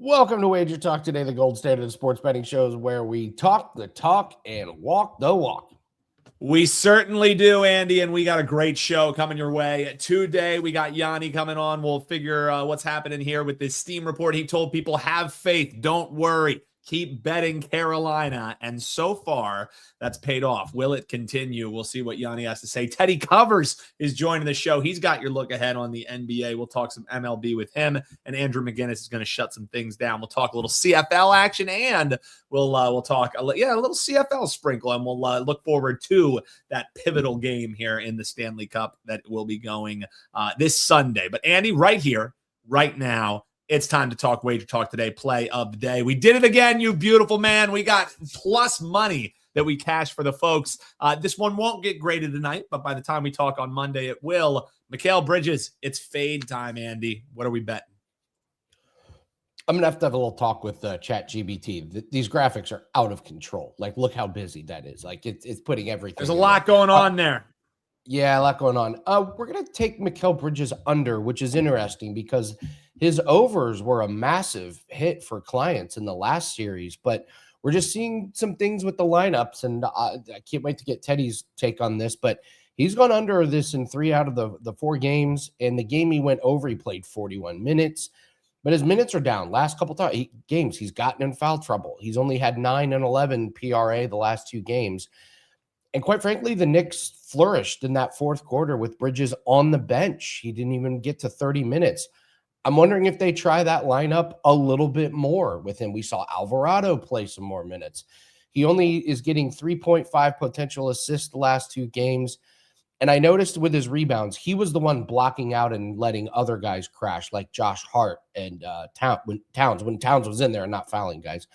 Welcome to WagerTalk Today, the gold standard of sports betting shows where we talk the talk and walk the walk. We certainly do, Andy, and we got a great show coming your way. Today, we got Gianni coming on. We'll figure what's happening here with this Steam report. He told people, have faith, don't worry. Keep betting Carolina, and so far, that's paid off. Will it continue? We'll see what Gianni has to say. Teddy Covers is joining the show. He's got your look ahead on the NBA. We'll talk some MLB with him, and Andrew McInnis is going to shut some things down. We'll talk a little CFL action, and we'll talk a little CFL sprinkle, and we'll look forward to that pivotal game here in the Stanley Cup that will be going this Sunday. But Andy, right here, right now, it's time to talk WagerTalk Today, play of the day. We did it again, you beautiful man. We got plus money that we cashed for the folks. This one won't get graded tonight, but by the time we talk on Monday, it will. Mikal Bridges, it's fade time, Andy. What are we betting? I'm going to have a little talk with ChatGPT. These graphics are out of control. Like, look how busy that is. Like, it's putting everything. There's a lot going on there. Yeah, a lot going on. We're going to take Mikal Bridges under, which is interesting because his overs were a massive hit for clients in the last series, but we're just seeing some things with the lineups, and I can't wait to get Teddy's take on this, but he's gone under this in 3 out of the 4 games, and the game he went over, he played 41 minutes, but his minutes are down. Last couple games, he's gotten in foul trouble. He's only had 9 and 11 PRA the last 2 games. And quite frankly, the Knicks flourished in that fourth quarter with Bridges on the bench. He didn't even get to 30 minutes. I'm wondering if they try that lineup a little bit more with him. We saw Alvarado play some more minutes. He only is getting 3.5 potential assists the last 2 games. And I noticed with his rebounds, he was the one blocking out and letting other guys crash, like Josh Hart and Towns, when Towns was in there and not fouling guys.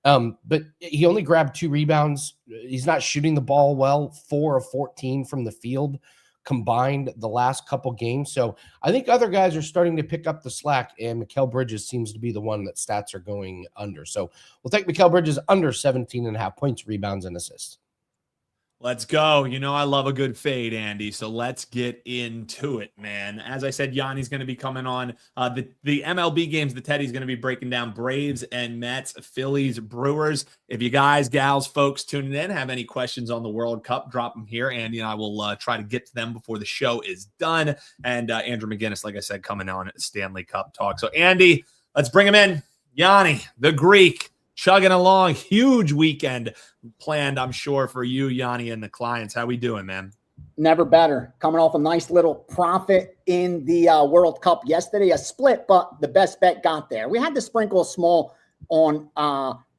But he only grabbed 2 rebounds. He's not shooting the ball well, 4 of 14 from the field combined the last couple games. So I think other guys are starting to pick up the slack, and Mikal Bridges seems to be the one that stats are going under. So we'll take Mikal Bridges under 17.5 points, rebounds, and assists. Let's go. You know I love a good fade, Andy, so let's get into it, man. As I said, Yanni's going to be coming on the MLB games. The Teddy's going to be breaking down Braves and Mets, Phillies, Brewers. If you guys, gals, folks tuning in have any questions on the World Cup, drop them here. Andy and I will try to get to them before the show is done. And Andrew McInnis, like I said, coming on at Stanley Cup Talk. So, Andy, let's bring him in. Gianni the Greek, chugging along. Huge weekend planned, I'm sure, for you, Gianni, and the clients. How we doing, man? Never better. Coming off a nice little profit in the World Cup yesterday. A split, but the best bet got there. We had to sprinkle a small on,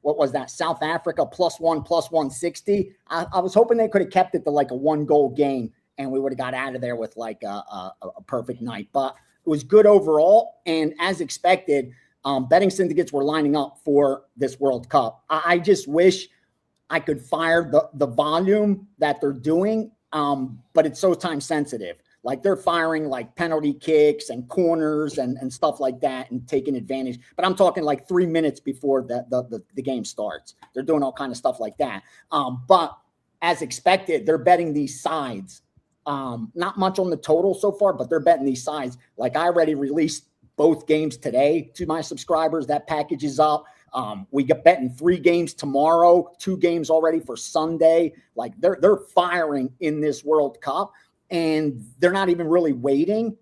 what was that, South Africa, +1, +160. I was hoping they could have kept it to like a 1-goal game, and we would have got out of there with like a perfect night. But it was good overall, and as expected, betting syndicates were lining up for this World Cup. I just wish I could fire the volume that they're doing, but it's so time sensitive. Like they're firing like penalty kicks and corners and stuff like that and taking advantage. But I'm talking like 3 minutes before the game starts. They're doing all kind of stuff like that. But as expected, they're betting these sides. Not much on the total so far, but they're betting these sides. Like I already released both games today to my subscribers. That package is up. We get betting 3 games tomorrow, 2 games already for Sunday. Like they're firing in this World Cup, and they're not even really waiting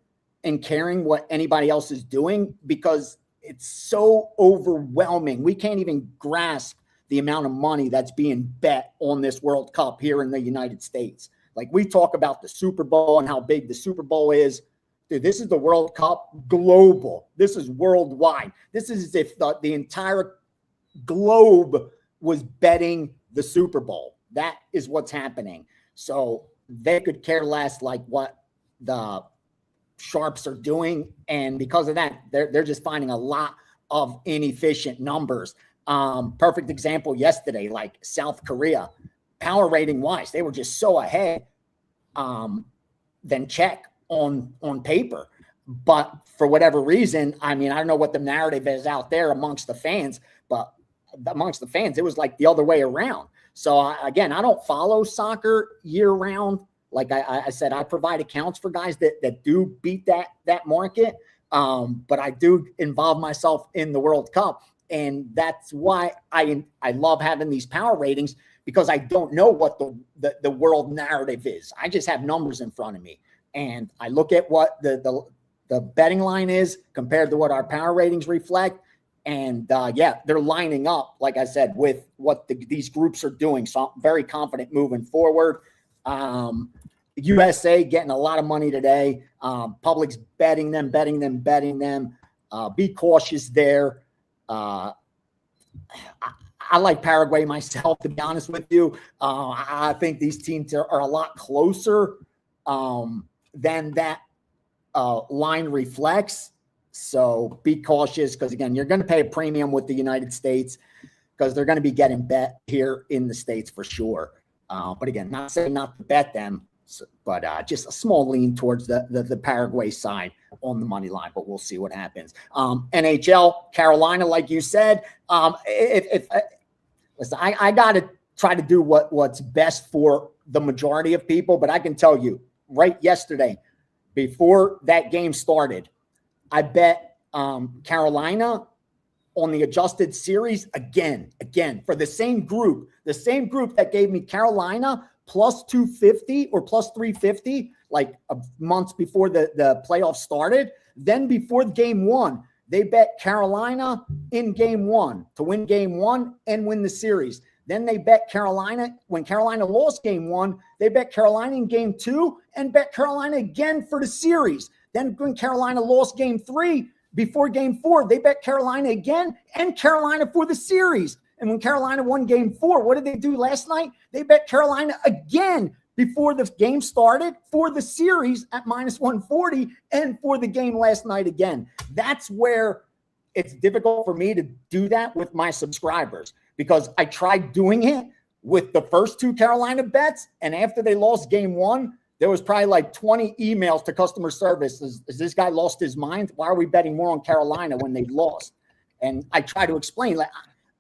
and caring what anybody else is doing because it's so overwhelming. We can't even grasp the amount of money that's being bet on this World Cup here in the United States. Like we talk about the Super Bowl and how big the Super Bowl is. Dude, this is the World Cup global. This is worldwide. This is as if the entire globe was betting the Super Bowl. That is what's happening. So they could care less like what the sharps are doing. And because of that, they're just finding a lot of inefficient numbers. Perfect example yesterday, like South Korea, power rating wise, they were just so ahead than Czech on paper. But for whatever reason, I mean, I don't know what the narrative is out there amongst the fans, but amongst the fans, it was like the other way around. So again, I don't follow soccer year round. Like I said, I provide accounts for guys that do beat that market. But I do involve myself in the World Cup. And that's why I love having these power ratings, because I don't know what the world narrative is. I just have numbers in front of me, and I look at what the betting line is compared to what our power ratings reflect. And they're lining up, like I said, with what these groups are doing. So I'm very confident moving forward. USA getting a lot of money today. Public's betting them. Be cautious there. I like Paraguay myself, to be honest with you. I think these teams are a lot closer than that line reflects. So be cautious, because, again, you're going to pay a premium with the United States, because they're going to be getting bet here in the States for sure. But, again, not saying not to bet them, but just a small lean towards the Paraguay side on the money line. But we'll see what happens. NHL, Carolina, like you said, listen, I got to try to do what's best for the majority of people. But I can tell you, right yesterday, before that game started, I bet Carolina on the adjusted series again for the same group that gave me Carolina plus 250 or plus 350 like months before the playoffs started. Then before game one, they bet Carolina in game one to win game one and win the series. Then they bet Carolina when Carolina lost game one. They bet Carolina in game two and bet Carolina again for the series. Then when Carolina lost game three, before game four, they bet Carolina again and Carolina for the series. And when Carolina won game four, what did they do last night? They bet Carolina again before the game started for the series at minus 140 and for the game last night again. That's where it's difficult for me to do that with my subscribers, because I tried doing it with the first two Carolina bets, and after they lost game one, there was probably like 20 emails to customer service. Is this guy lost his mind? Why are we betting more on Carolina when they lost? And I try to explain, like,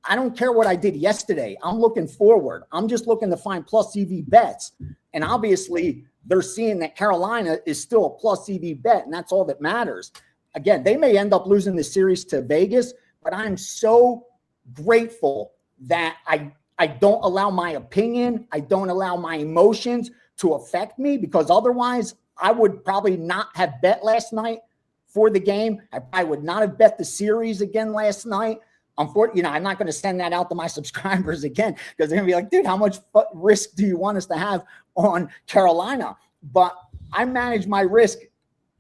I don't care what I did yesterday. I'm looking forward. I'm just looking to find plus EV bets. And obviously, they're seeing that Carolina is still a plus EV bet, and that's all that matters. Again, they may end up losing the series to Vegas, but I'm so grateful that I don't allow my opinion, I don't allow my emotions to affect me, because otherwise I would probably not have bet last night for the game. I would not have bet the series again last night. Unfortunately, I'm not going to send that out to my subscribers again, because they're going to be like, dude, how much risk do you want us to have on Carolina? But I manage my risk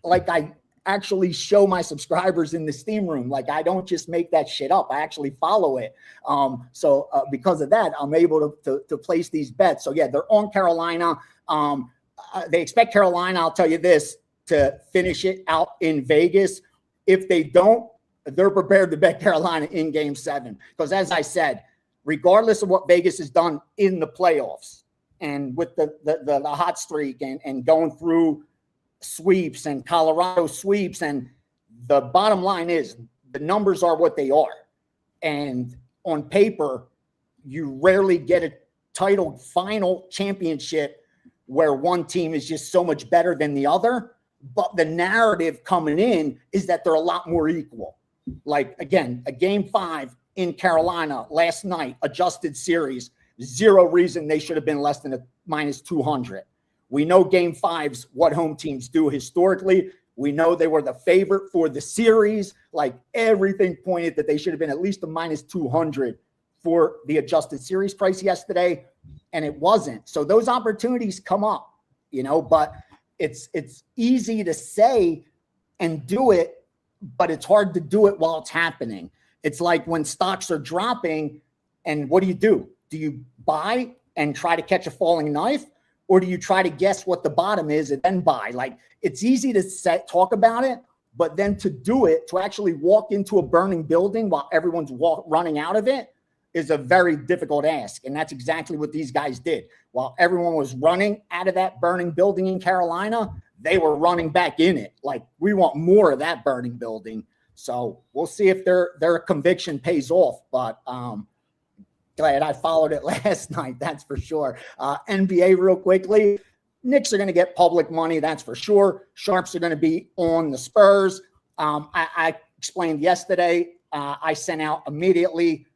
like I actually show my subscribers in the Steam room. Like, I don't just make that shit up. I actually follow it. So because of that, I'm able to place these bets. So yeah, they're on Carolina. They expect Carolina, I'll tell you this, to finish it out in Vegas. If they don't, they're prepared to bet Carolina in game 7. Because as I said, regardless of what Vegas has done in the playoffs and with the hot streak and going through sweeps and Colorado sweeps, and the bottom line is the numbers are what they are. And on paper, you rarely get a titled final championship where one team is just so much better than the other. But the narrative coming in is that they're a lot more equal. Like, again, a game 5 in Carolina last night, adjusted series, zero reason they should have been less than a minus 200. We know game 5s, what home teams do historically. We know they were the favorite for the series. Like, everything pointed that they should have been at least a minus 200 for the adjusted series price yesterday, and it wasn't. So those opportunities come up, but it's easy to say and do it, but it's hard to do it while it's happening. It's like when stocks are dropping, and what do? Do you buy and try to catch a falling knife, or do you try to guess what the bottom is and then buy? Like, it's easy to talk about it, but then to do it, to actually walk into a burning building while everyone's running out of it, is a very difficult ask. And that's exactly what these guys did. While everyone was running out of that burning building in Carolina, they were running back in it. Like, we want more of that burning building. So we'll see if their conviction pays off. But glad I followed it last night, that's for sure. NBA real quickly. Knicks are going to get public money, that's for sure. Sharps are going to be on the Spurs. I explained yesterday, I sent out immediately.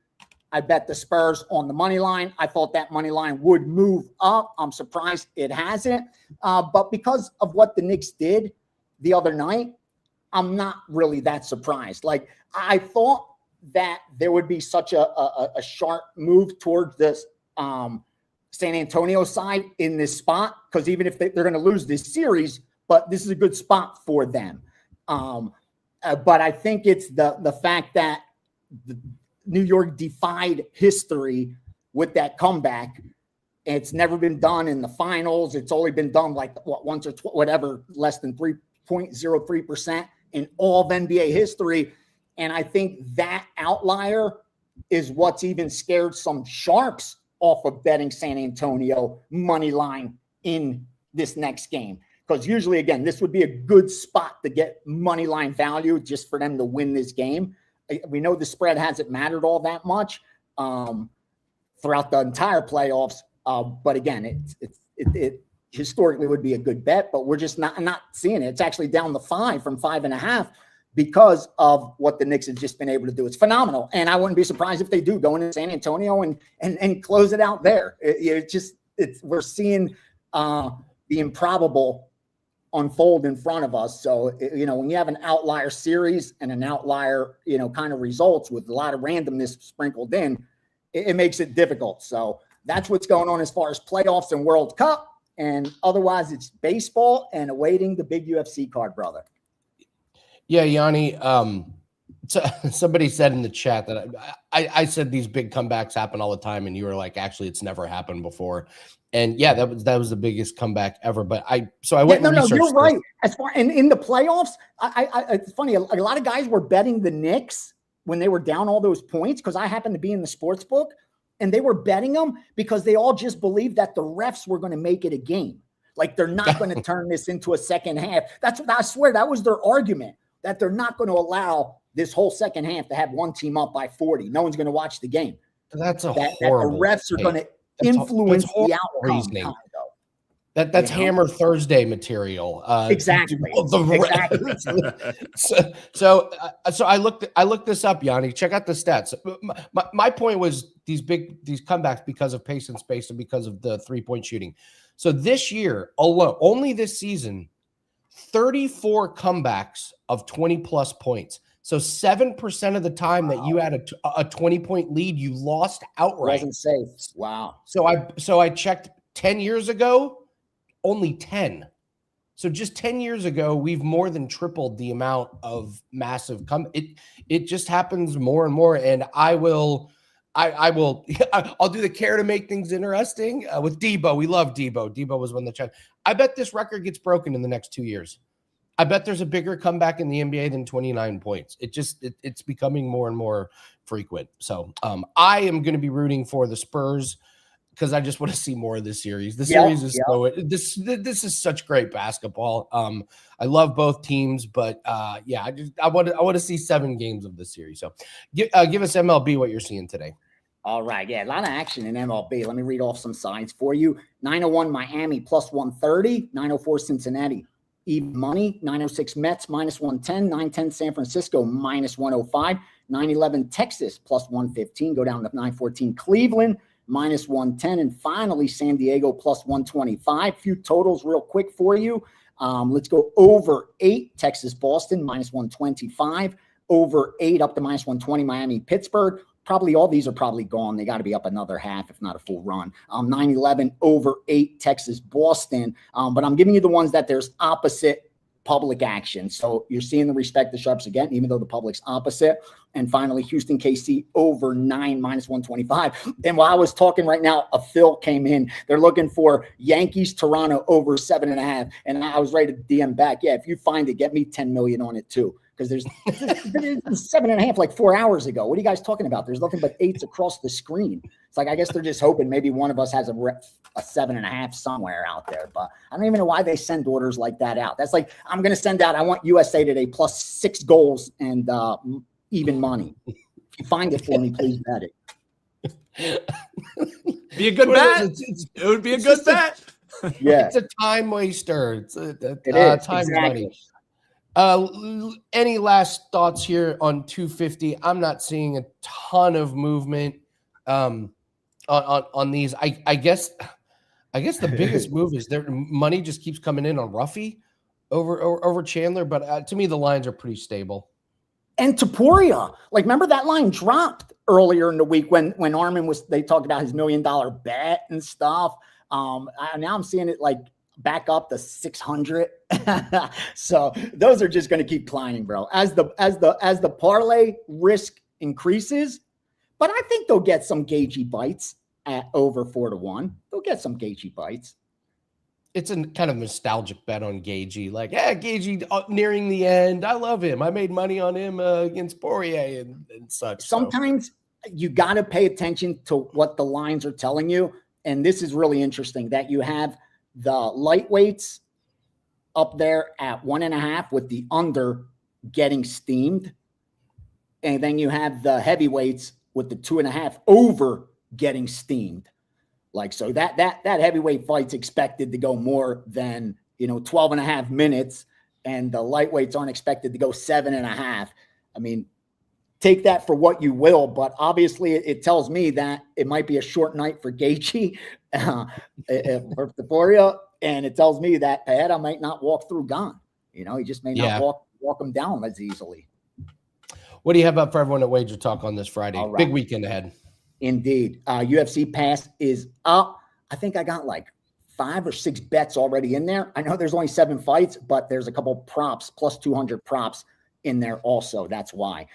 I bet the Spurs on the money line. I thought that money line would move up. I'm surprised it hasn't. But because of what the Knicks did the other night, I'm not really that surprised. Like, I thought that there would be such a sharp move towards this San Antonio side in this spot, because even if they're going to lose this series, but this is a good spot for them. But I think it's the fact that New York defied history with that comeback. It's never been done in the finals. It's only been done like once or whatever, less than 3.03% in all of NBA history. And I think that outlier is what's even scared some sharps off of betting San Antonio money line in this next game. Because usually, again, this would be a good spot to get money line value just for them to win this game. We know the spread hasn't mattered all that much throughout the entire playoffs. But again, it historically would be a good bet, but we're just not seeing it. It's actually down to 5 from 5.5 because of what the Knicks have just been able to do. It's phenomenal. And I wouldn't be surprised if they do go into San Antonio and close it out there. We're seeing the improbable unfold in front of us. So, when you have an outlier series and an outlier, kind of results with a lot of randomness sprinkled in, it makes it difficult. So that's what's going on as far as playoffs and World Cup. And otherwise it's baseball and awaiting the big UFC card, brother. Yeah, Yanni. So somebody said in the chat that I said these big comebacks happen all the time, and you were like, actually, it's never happened before. And yeah, that was the biggest comeback ever. But I went and researched. You're right. As far in the playoffs, it's funny. A lot of guys were betting the Knicks when they were down all those points, because I happened to be in the sports book, and they were betting them because they all just believed that the refs were going to make it a game. Like, they're not going to turn this into a second half. That's what I swear, that was their argument, that they're not going to allow this whole second half to have one team up by 40. No one's going to watch the game. That's horrible. That the refs are going to influence the outcome. Reasoning. That's Hammer Thursday material. Exactly. So I looked this up, Yanni. Check out the stats. My point was these comebacks because of pace and space and because of the 3-point shooting. So this year alone, only this season, 34 comebacks of 20 plus points. So 7% of the time that you had a 20-point lead, you lost outright. Wasn't safe. Wow. So I checked 10 years ago. Only 10. So just 10 years ago, we've more than tripled the amount of massive It just happens more and more. And I'll do the care to make things interesting with Debo. We love Debo. Debo was one of the chat. I bet this record gets broken in the next 2 years. I bet there's a bigger comeback in the NBA than 29 points. It's becoming more and more frequent. So I am going to be rooting for the Spurs, because I just want to see more of this series. The series is this is such great basketball. I love both teams, but I want to see 7 games of this series. So give us MLB what you're seeing today. All right, yeah, a lot of action in MLB. Let me read off some sides for you. 901 Miami plus 130, 904 Cincinnati even money, 906 Mets minus 110, 910 San Francisco minus 105, 911 Texas plus 115, go down to 914 Cleveland minus 110, and finally San Diego plus 125. Few totals real quick for you. Let's go over 8 Texas Boston minus 125, over 8 up to minus 120 Miami Pittsburgh. Probably all these are probably gone. They got to be up another half, if not a full run. 9-11 over 8 Texas Boston. But I'm giving you the ones that there's opposite public action. So you're seeing the respect the sharps again, even though the public's opposite. And finally, Houston KC over 9 minus 125. And while I was talking right now, a Phil came in. They're looking for Yankees Toronto over 7.5. And I was ready to DM back. Yeah, if you find it, get me 10 million on it too. Because there's 7.5 like 4 hours ago. What are you guys talking about? There's nothing but 8s across the screen. It's like, I guess they're just hoping maybe one of us has a 7.5 somewhere out there. But I don't even know why they send orders like that out. That's like, I'm going to send out, I want USA Today plus 6 goals and even money. If you find it for me, please bet it. Be a good bet. It would be a good bet. Yeah. It's a time waster. It's it is. time exactly. money. Any last thoughts here on 250? I'm not seeing a ton of movement on these. I guess the biggest move is their money just keeps coming in on Ruffy over Chandler, but to me the lines are pretty stable. And Taporia, like, remember that line dropped earlier in the week when Armin they talked about his $1 million bet and stuff. Now I'm seeing it like back up to 600. So those are just going to keep climbing, bro. As the parlay risk increases, but I think they'll get some gagey bites at over 4-1. They'll get some gagey bites. It's a kind of nostalgic bet on Gagey. Like, yeah, Gagey nearing the end. I love him. I made money on him against Poirier and such. Sometimes you got to pay attention to what the lines are telling you. And this is really interesting that you have the lightweights up there at 1.5 with the under getting steamed. And then you have the heavyweights with the 2.5 over getting steamed. Like, so that heavyweight fight's expected to go more than, 12.5 minutes, and the lightweights aren't expected to go 7.5. I mean, take that for what you will, but obviously it tells me that it might be a short night for Gaethje, for Taporia, and it tells me that Pereira might not walk through Conn. He just may not walk him down as easily. What do you have up for everyone at WagerTalk on this Friday? Right. Big weekend ahead. Indeed. UFC Pass is up. I think I got like 5 or 6 bets already in there. I know there's only 7 fights, but there's a couple props, plus 200 props in there also. That's why.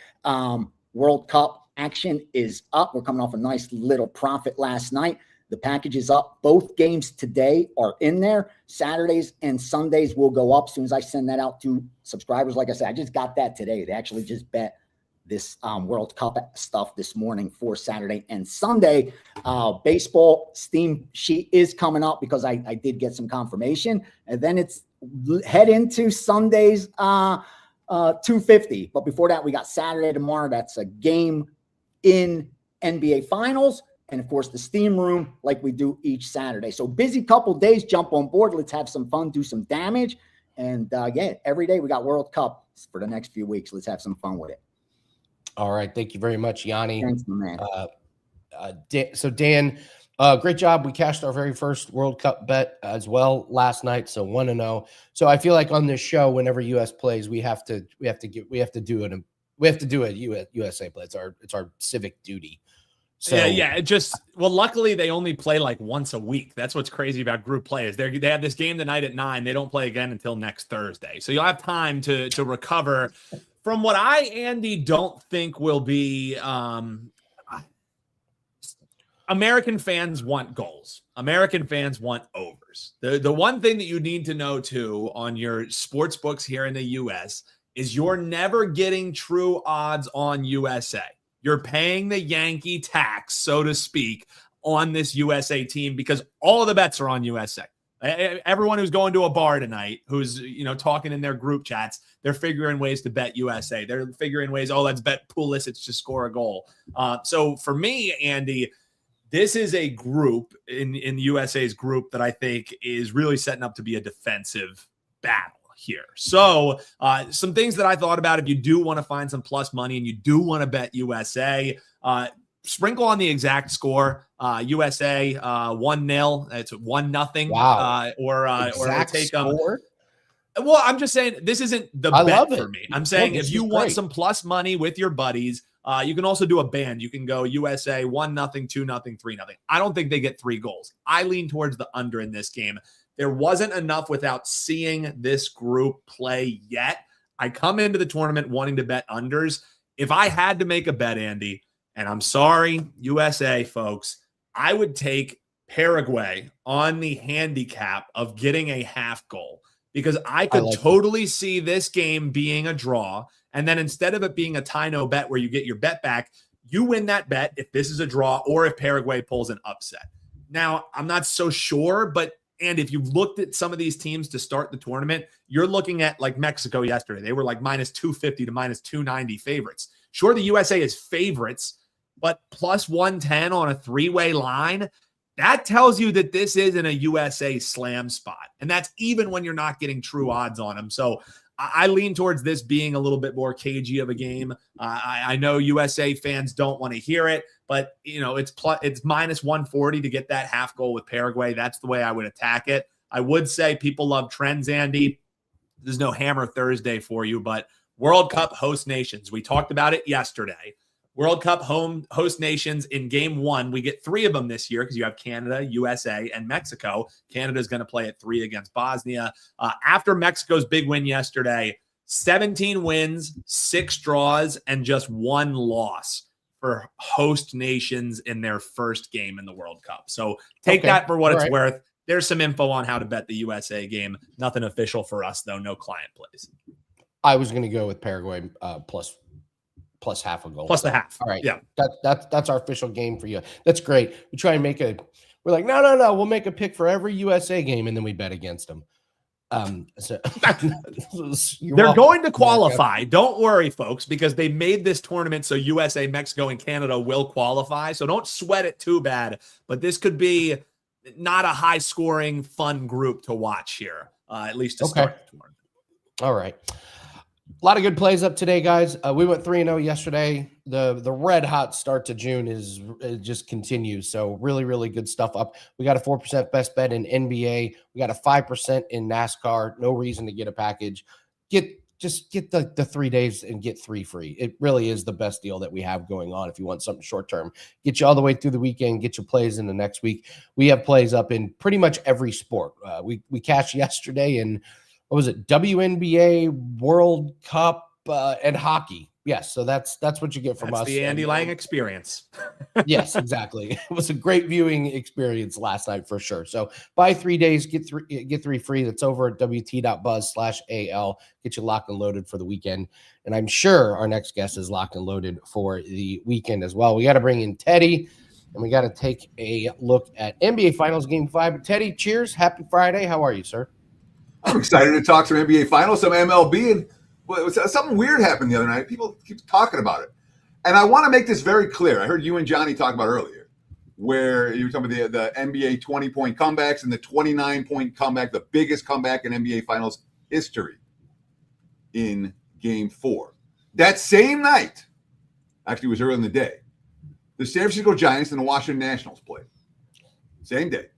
World Cup action is up. We're coming off a nice little profit last night. The package is up. Both games today are in there. Saturdays and Sundays will go up as soon as I send that out to subscribers. Like I said, I just got that today. They actually just bet this World Cup stuff this morning for Saturday and Sunday. Baseball Steam sheet is coming up because I did get some confirmation. And then it's head into Sunday's 250. But before that, we got Saturday tomorrow. That's a game in NBA Finals. And, of course, the Steam Room like we do each Saturday. So busy couple days. Jump on board. Let's have some fun, do some damage. And, every day we got World Cup for the next few weeks. Let's have some fun with it. All right. Thank you very much, Gianni. Thanks, my man. So, Dan, great job. We cashed our very first World Cup bet as well last night. So 1-0. So I feel like on this show, whenever US plays, we have to do a USA play. It's our civic duty. So yeah. Luckily they only play like once a week. That's what's crazy about group play is they have this game tonight at 9. They don't play again until next Thursday. So you'll have time to recover from what Andy, don't think will be. American fans want goals. American fans want overs. The one thing that you need to know too on your sports books here in the US is you're never getting true odds on USA. You're paying the Yankee tax, so to speak, on this USA team because all of the bets are on USA. Everyone who's going to a bar tonight, who's talking in their group chats, they're figuring ways to bet USA. They're figuring ways, let's bet Pulisic to score a goal. So for me, Andy, this is a group in USA's group that I think is really setting up to be a defensive battle here. So some things that I thought about if you do want to find some plus money and you do want to bet USA, sprinkle on the exact score. USA 1-0. It's 1-0. Wow. Or take score? Well, I'm just saying this isn't the bet for me. I'm saying if you want some plus money with your buddies, you can also do a band. You can go USA 1-0, 2-0, 3-0. I don't think they get 3 goals. I lean towards the under in this game. There wasn't enough without seeing this group play yet. I come into the tournament wanting to bet unders. If I had to make a bet, Andy, and I'm sorry, USA folks, I would take Paraguay on the handicap of getting a half goal because I could totally see this game being a draw. And then instead of it being a tie-no bet where you get your bet back, you win that bet if this is a draw or if Paraguay pulls an upset. Now, I'm not so sure, and if you've looked at some of these teams to start the tournament, you're looking at like Mexico yesterday. They were like minus 250 to minus 290 favorites. Sure, the USA is favorites, but plus 110 on a 3-way line, that tells you that this isn't a USA slam spot. And that's even when you're not getting true odds on them. So I lean towards this being a little bit more cagey of a game. I know USA fans don't want to hear it, but it's minus 140 to get that half goal with Paraguay. That's the way I would attack it. I would say people love trends, Andy. There's no Hammer Thursday for you, but World Cup host nations. We talked about it yesterday. World Cup host nations in game 1. We get 3 of them this year because you have Canada, USA, and Mexico. Canada is going to play at 3 against Bosnia. After Mexico's big win yesterday, 17 wins, 6 draws, and just 1 loss for host nations in their first game in the World Cup. So take that for what it's worth. There's some info on how to bet the USA game. Nothing official for us, though. No client plays. I was going to go with Paraguay plus half a goal. Plus the half. All right. Yeah. That's our official game for you. That's great. We try and we're like, no. We'll make a pick for every USA game, and then we bet against them. They're going to qualify. Don't worry, folks, because they made this tournament so USA, Mexico, and Canada will qualify. So don't sweat it too bad. But this could be not a high-scoring, fun group to watch here, at least to start the tournament. All right. A lot of good plays up today, guys. We went 3-0 yesterday. The red hot start to June it just continues. So really, really good stuff up. We got a 4% best bet in NBA. We got a 5% in NASCAR. No reason to get a package. Just get the 3 days and get 3 free. It really is the best deal that we have going on. If you want something short term, get you all the way through the weekend, get your plays in the next week. We have plays up in pretty much every sport. We cashed yesterday in, what was it? WNBA, World Cup, and hockey. Yes, so that's what you get from us. The Andy Lang experience. Yes, exactly. It was a great viewing experience last night for sure. So buy 3 days, get 3 free. That's over at wt.buzz/AL. Get you locked and loaded for the weekend. And I'm sure our next guest is locked and loaded for the weekend as well. We got to bring in Teddy, and we got to take a look at NBA Finals Game 5. Teddy, cheers. Happy Friday. How are you, sir? I'm excited to talk some NBA Finals, some MLB, and something weird happened the other night. People keep talking about it. And I want to make this very clear. I heard you and Gianni talk about earlier, where you were talking about the NBA 20-point comebacks and the 29-point comeback, the biggest comeback in NBA Finals history in Game 4. That same night, actually it was early in the day, the San Francisco Giants and the Washington Nationals played. Same day.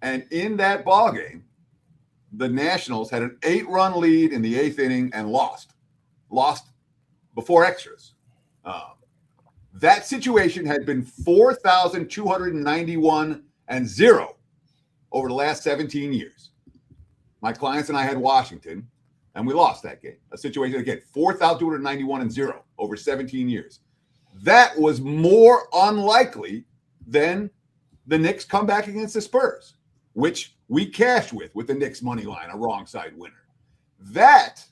And in that ball game, the Nationals had an 8-run lead in the 8th inning and lost before extras. That situation had been 4,291-0 over the last 17 years. My clients and I had Washington, and we lost that game. A situation, again, 4,291-0 over 17 years. That was more unlikely than the Knicks comeback against the Spurs, which we cashed with the Knicks money line, a wrong side winner. That,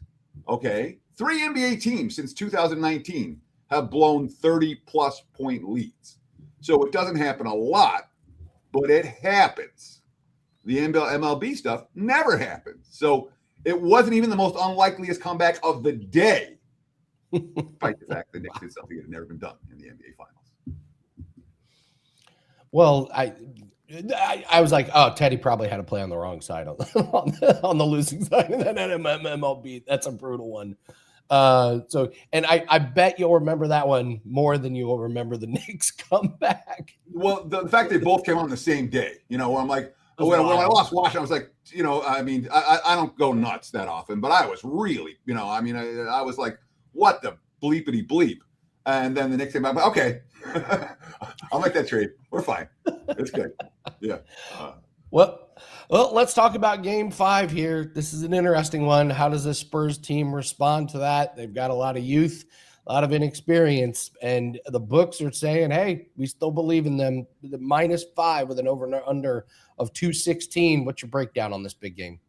3 NBA teams since 2019 have blown 30-plus point leads. So it doesn't happen a lot, but it happens. The MLB stuff never happens. So it wasn't even the most unlikeliest comeback of the day, despite the fact that the Knicks did something that had never been done in the NBA Finals. Well, I was like, oh, Teddy probably had to play on the wrong side on the losing side of that MLB. That's a brutal one. And I bet you'll remember that one more than you will remember the Knicks comeback. Well, the fact they both came on the same day, where I'm like, when I lost Washington, I was like, I don't go nuts that often, but I was really, I was like, what the bleepity bleep. And then the Knicks came back, okay, I'll make that trade. We're fine. It's good. Yeah. Well, let's talk about Game 5 here. This is an interesting one. How does the Spurs team respond to that? They've got a lot of youth, a lot of inexperience, and the books are saying, hey, we still believe in them. The -5 with an over-under of 216. What's your breakdown on this big game?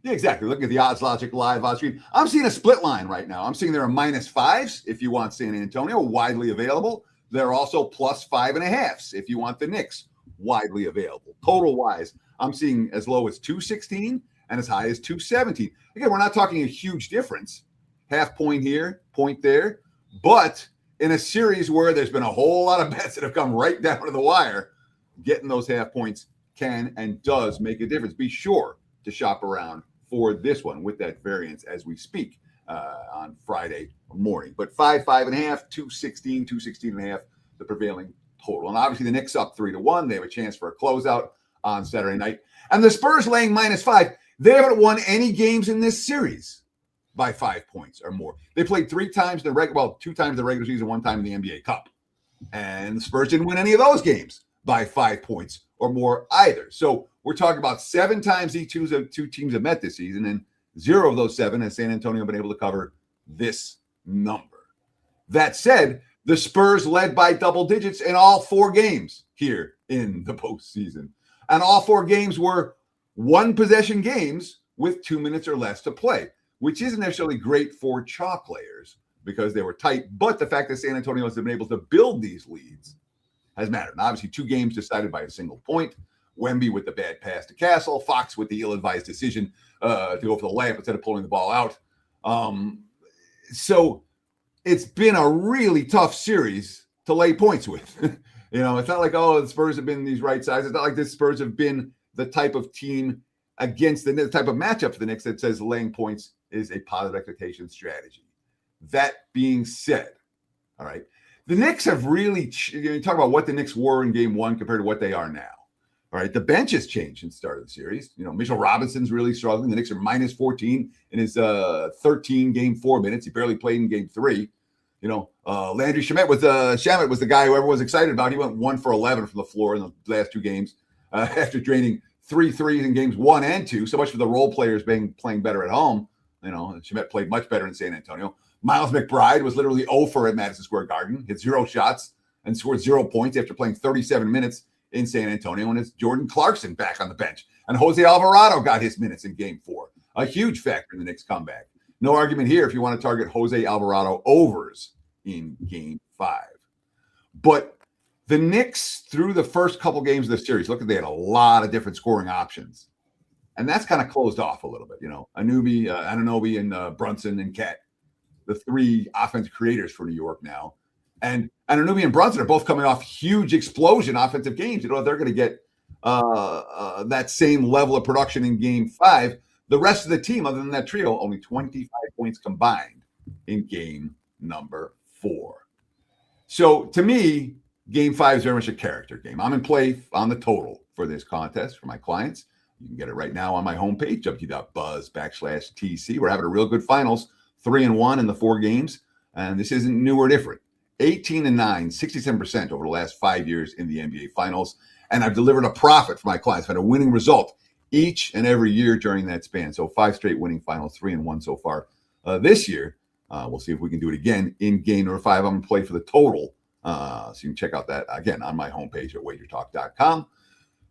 Yeah, exactly. Look at the Odds Logic live odds stream. I'm seeing a split line right now. I'm seeing there are -5s if you want San Antonio, widely available. There are also +5.5s if you want the Knicks, widely available. Total wise, I'm seeing as low as 216 and as high as 217. Again, we're not talking a huge difference. Half point here, point there. But in a series where there's been a whole lot of bets that have come right down to the wire, getting those half points can and does make a difference. Be sure to shop around for this one with that variance as we speak on Friday morning. But 5.5, 216, 216.5, the prevailing total. And obviously the Knicks up 3-1. They have a chance for a closeout on Saturday night. And the Spurs laying -5. They haven't won any games in this series by 5 points or more. They played 3 times the regular, 2 times the regular season, 1 time in the NBA Cup. And the Spurs didn't win any of those games by 5 points or more either. So we're talking about 7 times these two teams have met this season, and 0 of those 7 has San Antonio been able to cover this number. That said, the Spurs led by double digits in all 4 games here in the postseason. And all 4 games were 1-possession games with 2 minutes or less to play, which isn't necessarily great for chalk layers because they were tight. But the fact that San Antonio has been able to build these leads has mattered. And obviously, 2 games decided by a single point. Wemby with the bad pass to Castle, Fox with the ill-advised decision to go for the layup instead of pulling the ball out. So it's been a really tough series to lay points with. It's not like, the Spurs have been these right sides. It's not like the Spurs have been the type of team against the type of matchup for the Knicks that says laying points is a positive expectation strategy. That being said, all right, the Knicks have really, you talk about what the Knicks were in game 1 compared to what they are now. All right, the bench has changed since the start of the series. Mitchell Robinson's really struggling. The Knicks are -14 in his 13 game 4 minutes. He barely played in game 3. Landry Shamet was the guy who everyone was excited about. He went 1 for 11 from the floor in the last 2 games after draining 3 threes in games 1 and 2. So much for the role players playing better at home. Shamet played much better in San Antonio. Miles McBride was literally 0 for at Madison Square Garden, hit 0 shots and scored 0 points after playing 37 minutes in San Antonio. And it's Jordan Clarkson back on the bench. And Jose Alvarado got his minutes in game 4. A huge factor in the Knicks comeback. No argument here if you want to target Jose Alvarado overs in game 5. But the Knicks, through the first couple games of the series, look, they had a lot of different scoring options. And that's kind of closed off a little bit. Anunoby and Brunson and Ket, the 3 offensive creators for New York now. And Anunoby and Brunson are both coming off huge explosion offensive games. They're going to get that same level of production in game 5. The rest of the team, other than that trio, only 25 points combined in game number 4. So to me, game 5 is very much a character game. I'm in play on the total for this contest for my clients. You can get it right now on my homepage, www.buzz.com/TC. We're having a real good finals, 3-1 in the 4 games. And this isn't new or different. 18-9, 67% over the last 5 years in the NBA finals. And I've delivered a profit for my clients. I've had a winning result each and every year during that span. So 5 straight winning finals, 3-1 so far this year. We'll see if we can do it again in game number 5. I'm going to play for the total. So you can check out that again on my homepage at WagerTalk.com.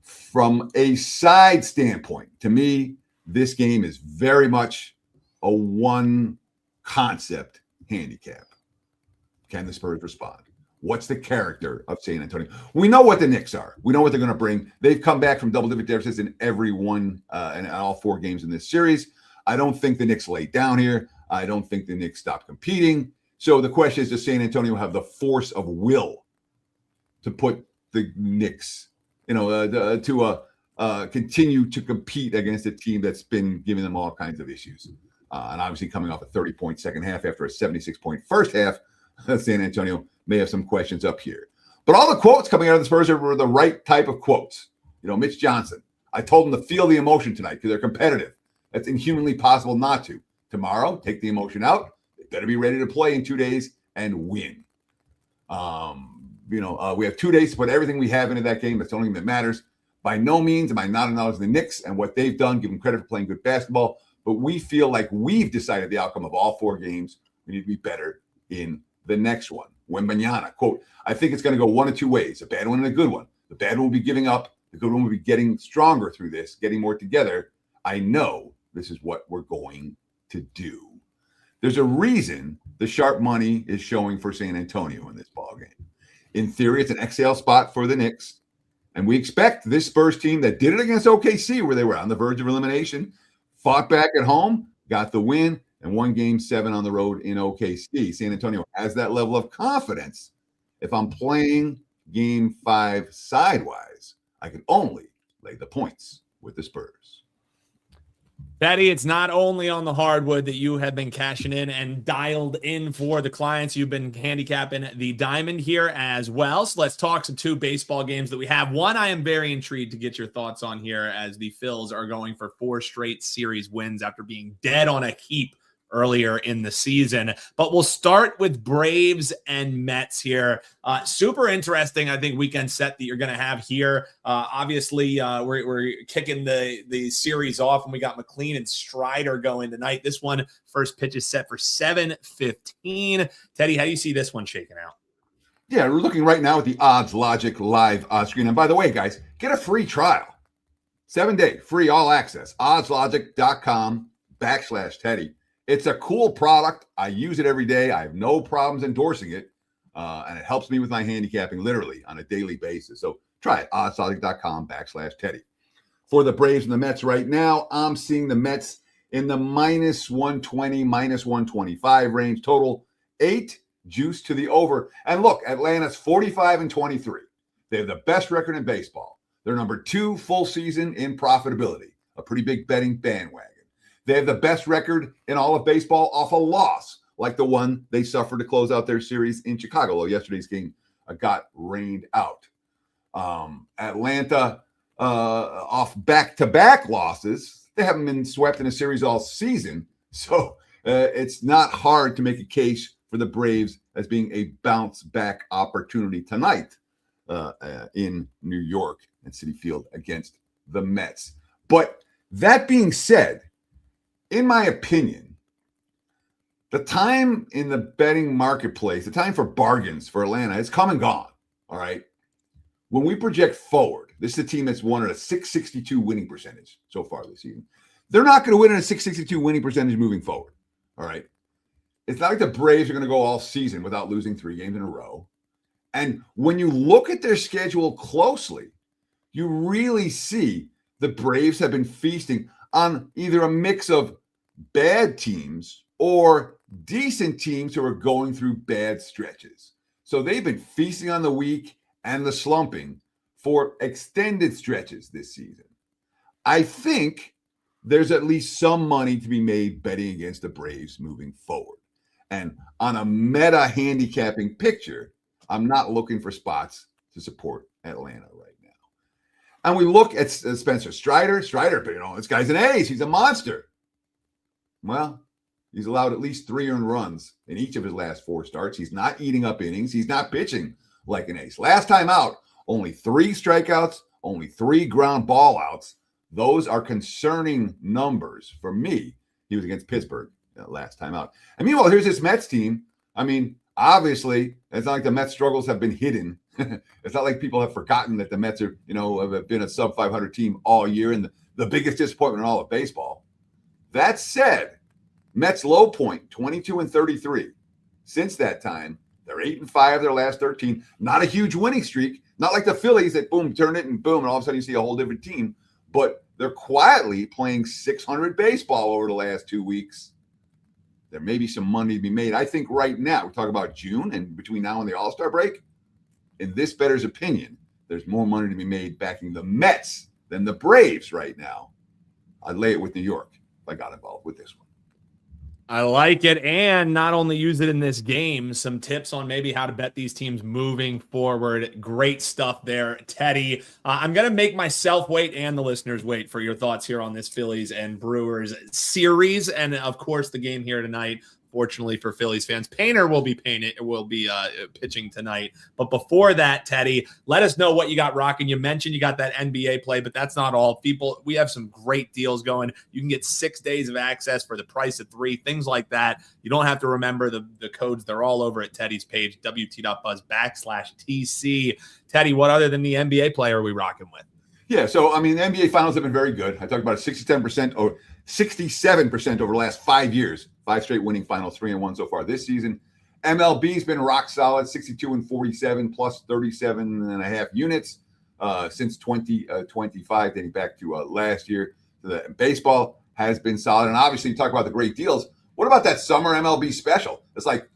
From a side standpoint, to me, this game is very much a one concept handicap. Can the Spurs respond? What's the character of San Antonio? We know what the Knicks are. We know what they're going to bring. They've come back from double-digit deficits in every one and all 4 games in this series. I don't think the Knicks laid down here. I don't think the Knicks stopped competing. So the question is, does San Antonio have the force of will to put the Knicks, to continue to compete against a team that's been giving them all kinds of issues? And obviously coming off a 30-point second half after a 76-point first half, San Antonio may have some questions up here. But all the quotes coming out of the Spurs were the right type of quotes. Mitch Johnson, I told them to feel the emotion tonight because they're competitive. That's inhumanly possible not to. Tomorrow, take the emotion out. They better be ready to play in 2 days and win. We have 2 days to put everything we have into that game. That's the only thing that matters. By no means am I not acknowledging the Knicks and what they've done, give them credit for playing good basketball. But we feel like we've decided the outcome of all 4 games. We need to be better in the next one. Wembanyama, quote, I think it's going to go one of 2 ways, a bad one and a good one. The bad one will be giving up. The good one will be getting stronger through this, getting more together. I know this is what we're going to do. There's a reason the sharp money is showing for San Antonio in this ballgame. In theory, it's an exhale spot for the Knicks. And we expect this Spurs team that did it against OKC, where they were on the verge of elimination, fought back at home, got the win, and won game 7 on the road in OKC. San Antonio has that level of confidence. If I'm playing game 5 sidewise, I can only lay the points with the Spurs. Teddy, it's not only on the hardwood that you have been cashing in and dialed in for the clients. You've been handicapping the diamond here as well. So let's talk some 2 baseball games that we have. One, I am very intrigued to get your thoughts on here, as the Phils are going for 4 straight series wins after being dead on a heap earlier in the season. But we'll start with Braves and Mets here. Super interesting, I think, weekend set that you're going to have here. Obviously, we're kicking the series off, and we got McLean and Strider going tonight. This one, first pitch is set for 7:15. Teddy, how do you see this one shaking out? Yeah, we're looking right now at the Odds Logic live screen. And by the way, guys, get a free trial. 7-day, free, all access. oddslogic.com/Teddy. It's a cool product. I use it every day. I have no problems endorsing it. And it helps me with my handicapping literally on a daily basis. So try it, oddslogic.com/Teddy. For the Braves and the Mets right now, I'm seeing the Mets in the -120, -125 range. Total 8, juice to the over. And look, Atlanta's 45-23. They have the best record in baseball. They're number 2 full season in profitability, a pretty big betting bandwagon. They have the best record in all of baseball off a loss, like the one they suffered to close out their series in Chicago. Well, yesterday's game got rained out. Atlanta, off back-to-back losses, they haven't been swept in a series all season. So it's not hard to make a case for the Braves as being a bounce-back opportunity tonight in New York and Citi Field against the Mets. But that being said, in my opinion, the time in the betting marketplace, the time for bargains for Atlanta has come and gone, all right? When we project forward, this is a team that's won at a 662 winning percentage so far this season. They're not going to win at a 662 winning percentage moving forward, all right? It's not like the Braves are going to go all season without losing 3 games in a row. And when you look at their schedule closely, you really see the Braves have been feasting on either a mix of bad teams or decent teams who are going through bad stretches. So they've been feasting on the weak and the slumping for extended stretches this season. I think there's at least some money to be made betting against the Braves moving forward. And on a meta handicapping picture, I'm not looking for spots to support Atlanta right now. And we look at Spencer Strider. Strider, this guy's an ace. He's a monster. Well, he's allowed at least 3 earned runs in each of his last 4 starts. He's not eating up innings. He's not pitching like an ace. Last time out, only 3 strikeouts, only 3 ground ball outs. Those are concerning numbers for me. He was against Pittsburgh last time out. And meanwhile, here's this Mets team. I mean, obviously, it's not like the Mets struggles have been hidden. It's not like people have forgotten that the Mets are, have been a sub 500 team all year and the biggest disappointment in all of baseball. That said, Mets low point, 22-33. Since that time, they're 8-5 their last 13. Not a huge winning streak. Not like the Phillies that boom, turn it and boom, and all of a sudden you see a whole different team. But they're quietly playing 600 baseball over the last 2 weeks. There may be some money to be made. I think right now, we're talking about June and between now and the All-Star break. In this bettor's opinion, there's more money to be made backing the Mets than the Braves right now. I'd lay it with New York if I got involved with this one. I like it. And not only use it in this game, some tips on maybe how to bet these teams moving forward. Great stuff there, Teddy. I'm going to make myself wait and the listeners wait for your thoughts here on this Phillies and Brewers series. And of course, the game here tonight. Fortunately for Phillies fans, Painter will be pitching tonight. But before that, Teddy, let us know what you got rocking. You mentioned you got that NBA play, but that's not all. People, we have some great deals going. You can get 6 days of access for the price of 3, things like that. You don't have to remember the codes. They're all over at Teddy's page, wt.buzz/TC. Teddy, what other than the NBA play are we rocking with? Yeah, so, the NBA Finals have been very good. I talked about a 67% or 67% over the last 5 years. 5 straight winning finals, 3-1 so far this season. MLB's been rock solid, 62-47 plus 37.5 units since 2025, dating back to last year. So the baseball has been solid. And obviously, you talk about the great deals. What about that summer MLB special? It's like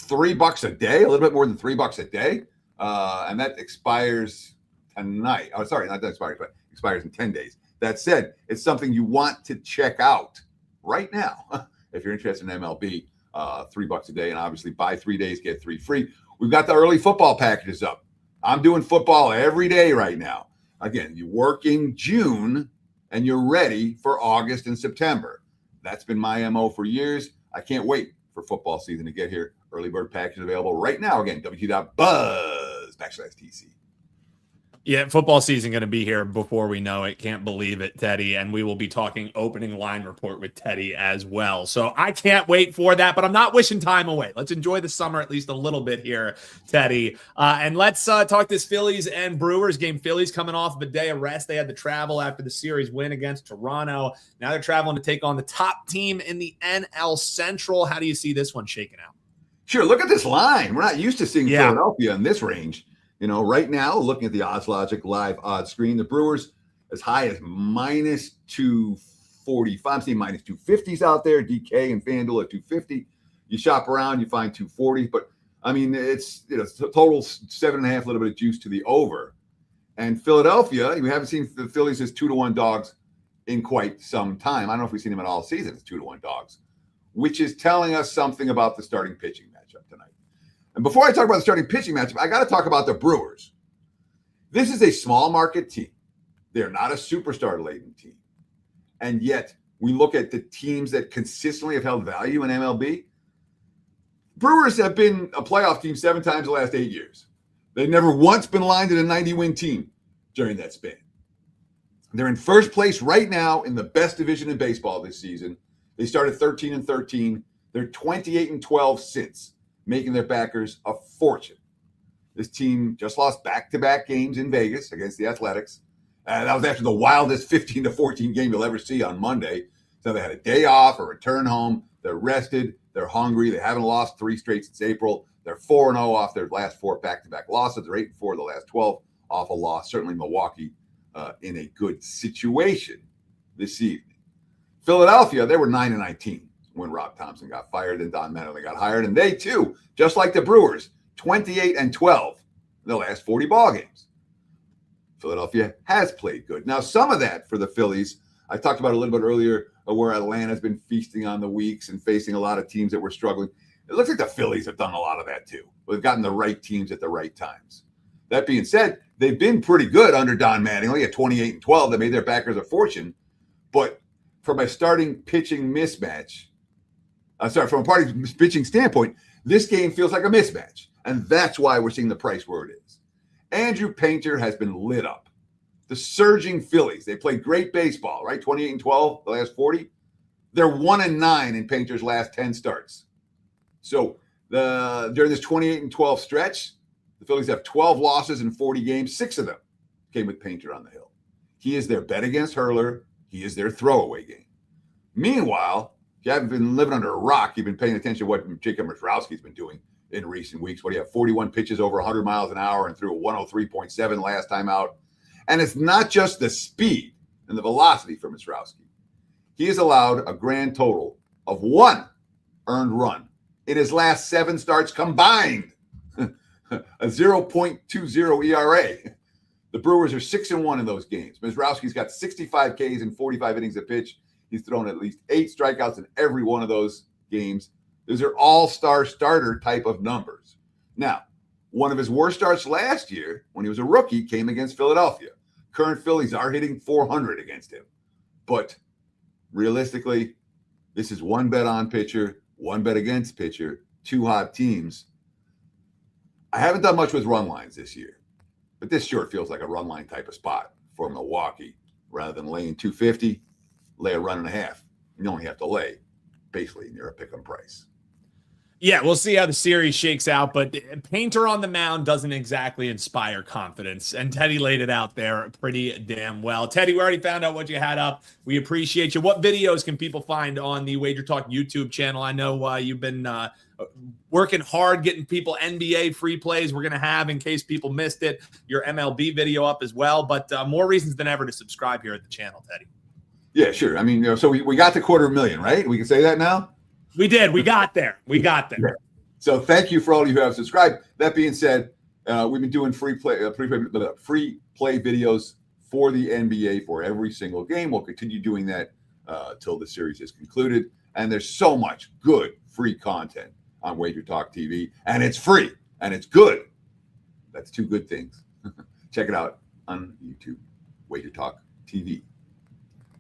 $3 a day, a little bit more than $3 a day. And that expires tonight. Oh, sorry, not that expires, but expires in 10 days. That said, it's something you want to check out right now if you're interested in MLB. $3 a day, and obviously buy 3 days, get 3 free. We've got the early football packages up. I'm doing football every day right now. Again, you work in June and you're ready for August and September. That's been my MO for years. I can't wait for football season to get here. Early bird package available right now. Again, www.buzz.TC. Yeah, football season going to be here before we know it. Can't believe it, Teddy. And we will be talking opening line report with Teddy as well. So I can't wait for that, but I'm not wishing time away. Let's enjoy the summer at least a little bit here, Teddy. And let's talk this Phillies and Brewers game. Phillies coming off of a day of rest. They had to travel after the series win against Toronto. Now they're traveling to take on the top team in the NL Central. How do you see this one shaking out? Sure. Look at this line. We're not used to seeing Philadelphia in this range. You know, right now, looking at the Odds Logic live odds screen, the Brewers as high as minus 245. I'm seeing minus 250s out there. DK and FanDuel at 250. You shop around, you find 240. But I mean, it's total 7.5, a little bit of juice to the over. And Philadelphia, we haven't seen the Phillies as 2-1 dogs in quite some time. I don't know if we've seen them at all season as 2-1 dogs, which is telling us something about the starting pitching matchup tonight. And before I talk about the starting pitching matchup, I got to talk about the Brewers. This is a small market team. They're not a superstar-laden team. And yet, we look at the teams that consistently have held value in MLB. Brewers have been a playoff team 7 times the last 8 years. They've never once been lined at a 90-win team during that span. They're in first place right now in the best division in baseball this season. They started 13-13. They're 28-12 since, making their backers a fortune. This team just lost back-to-back games in Vegas against the Athletics. That was after the wildest 15-14 game you'll ever see on Monday. So they had a day off, a return home. They're rested. They're hungry. They haven't lost 3 straight since April. They're 4-0 off their last 4 back-to-back losses. They're 8-4 the last 12 off a loss. Certainly Milwaukee in a good situation this evening. Philadelphia, they were 9-19 when Rob Thompson got fired and Don Mattingly got hired. And they, too, just like the Brewers, 28-12 in the last 40 ball games. Philadelphia has played good. Now, some of that for the Phillies, I talked about a little bit earlier where Atlanta's been feasting on the weeks and facing a lot of teams that were struggling. It looks like the Phillies have done a lot of that, too. They've gotten the right teams at the right times. That being said, they've been pretty good under Don Mattingly at 28-12. They made their backers a fortune. But from a starting pitching mismatch, from a party pitching standpoint, this game feels like a mismatch. And that's why we're seeing the price where it is. Andrew Painter has been lit up. The surging Phillies, they played great baseball, right? 28-12, the last 40. They're 1-9 in Painter's last 10 starts. So during this 28-12 stretch, the Phillies have 12 losses in 40 games. 6 of them came with Painter on the hill. He is their bet against hurler. He is their throwaway game. Meanwhile, if you haven't been living under a rock, you've been paying attention to what Jacob Mrazowski's been doing in recent weeks. What do you have? 41 pitches over 100 miles an hour and threw a 103.7 last time out. And it's not just the speed and the velocity for Mrazowski. He has allowed a grand total of 1 earned run in his last 7 starts combined. A 0.20 ERA. The Brewers are 6-1 in those games. Mrazowski's got 65 Ks in 45 innings a pitch. He's thrown at least 8 strikeouts in every one of those games. Those are all-star starter type of numbers. Now, one of his worst starts last year when he was a rookie came against Philadelphia. Current Phillies are hitting 400 against him. But realistically, this is 1 bet on pitcher, 1 bet against pitcher, 2 hot teams. I haven't done much with run lines this year, but this sure feels like a run line type of spot for Milwaukee. Rather than laying 250, lay a run and a half. You only have to lay basically near a pick 'em price. Yeah, we'll see how the series shakes out, but Painter on the mound doesn't exactly inspire confidence, and Teddy laid it out there pretty damn well. Teddy, we already found out what you had up. We appreciate you. What videos can people find on the WagerTalk YouTube channel? I know you've been working hard getting people NBA free plays we're going to have in case people missed it. Your MLB video up as well, but more reasons than ever to subscribe here at the channel, Teddy. Yeah, sure. I mean, so we got the 250,000, right? We can say that now? We did. We got there. Yeah. So thank you for all of you who have subscribed. That being said, we've been doing free play videos for the NBA for every single game. We'll continue doing that till the series is concluded. And there's so much good free content on WagerTalk TV, and it's free and it's good. That's two good things. Check it out on YouTube, WagerTalk TV.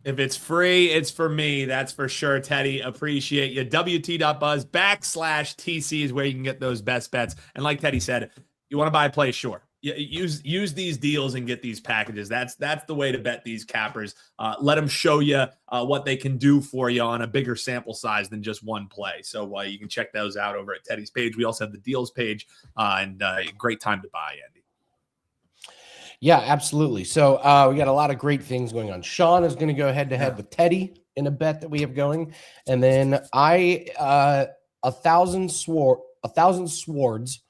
If it's free, it's for me. That's for sure, Teddy. Appreciate you. WT.buzz/TC is where you can get those best bets. And like Teddy said, you want to buy a play, sure. Use these deals and get these packages. That's the way to bet these cappers. Let them show you what they can do for you on a bigger sample size than just one play. So you can check those out over at Teddy's page. We also have the deals page, and great time to buy, Andy. Yeah, absolutely. So we got a lot of great things going on. Sean is going to go head-to-head with Teddy in a bet that we have going. And then I, 1,000 Swords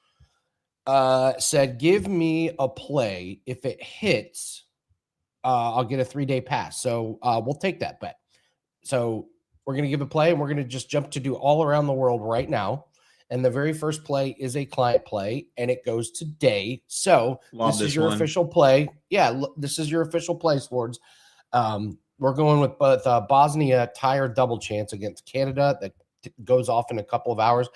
said, give me a play. If it hits, I'll get a 3-day pass. So we'll take that bet. So we're going to give a play, and we're going to just jump to do all around the world right now. And the very first play is a client play, and it goes today. So this is your official play. Yeah, this is your official play, Swords. We're going with both Bosnia tie or double chance against Canada. That goes off in a couple of hours.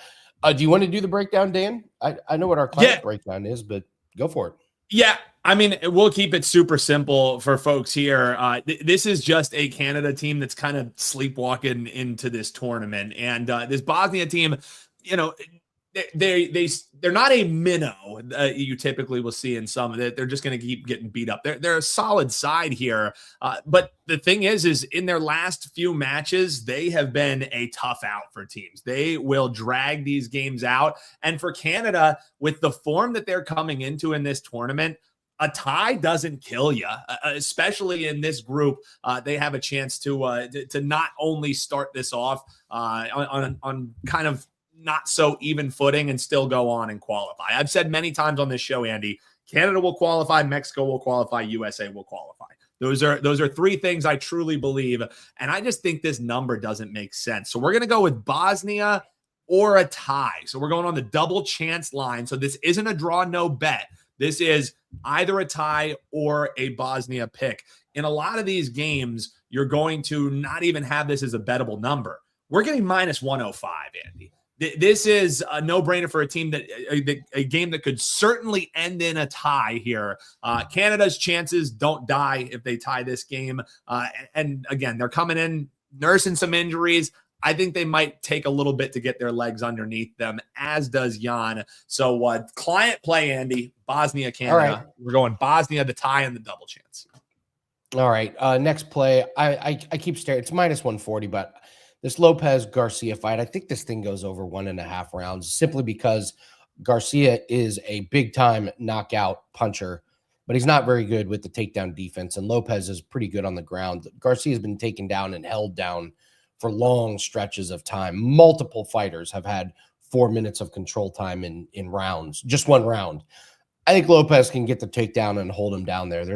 Do you want to do the breakdown, Dan? I know what our client breakdown is, but go for it. Yeah, I mean, we'll keep it super simple for folks here. This is just a Canada team that's kind of sleepwalking into this tournament. And this Bosnia team, you know, they're not a minnow you typically will see in some of it. They're just going to keep getting beat up. They're a solid side here. But the thing is in their last few matches, they have been a tough out for teams. They will drag these games out. And for Canada, with the form that they're coming into in this tournament, a tie doesn't kill you, especially in this group. They have a chance to not only start this off on kind of not so even footing and still go on and qualify. I've said many times on this show, Andy, Canada will qualify, Mexico will qualify, USA will qualify. Those are three things I truly believe. And I just think this number doesn't make sense. So we're going to go with Bosnia or a tie. So we're going on the double chance line. So this isn't a draw, no bet. This is either a tie or a Bosnia pick. In a lot of these games, you're going to not even have this as a bettable number. We're getting minus 105, Andy. This is a no-brainer for a team that a game that could certainly end in a tie here. Canada's chances don't die if they tie this game. And again, they're coming in nursing some injuries. I think they might take a little bit to get their legs underneath them, as does Jan. So client play, Andy, Bosnia, Canada. All right. We're going Bosnia, the tie, and the double chance. All right. Next play. I keep staring. It's minus 140, but this Lopez Garcia fight, I think this thing goes over 1.5 rounds simply because Garcia is a big time knockout puncher, but he's not very good with the takedown defense. And Lopez is pretty good on the ground. Garcia has been taken down and held down for long stretches of time. Multiple fighters have had 4 minutes of control time in rounds, just one round. I think Lopez can get the takedown and hold him down there.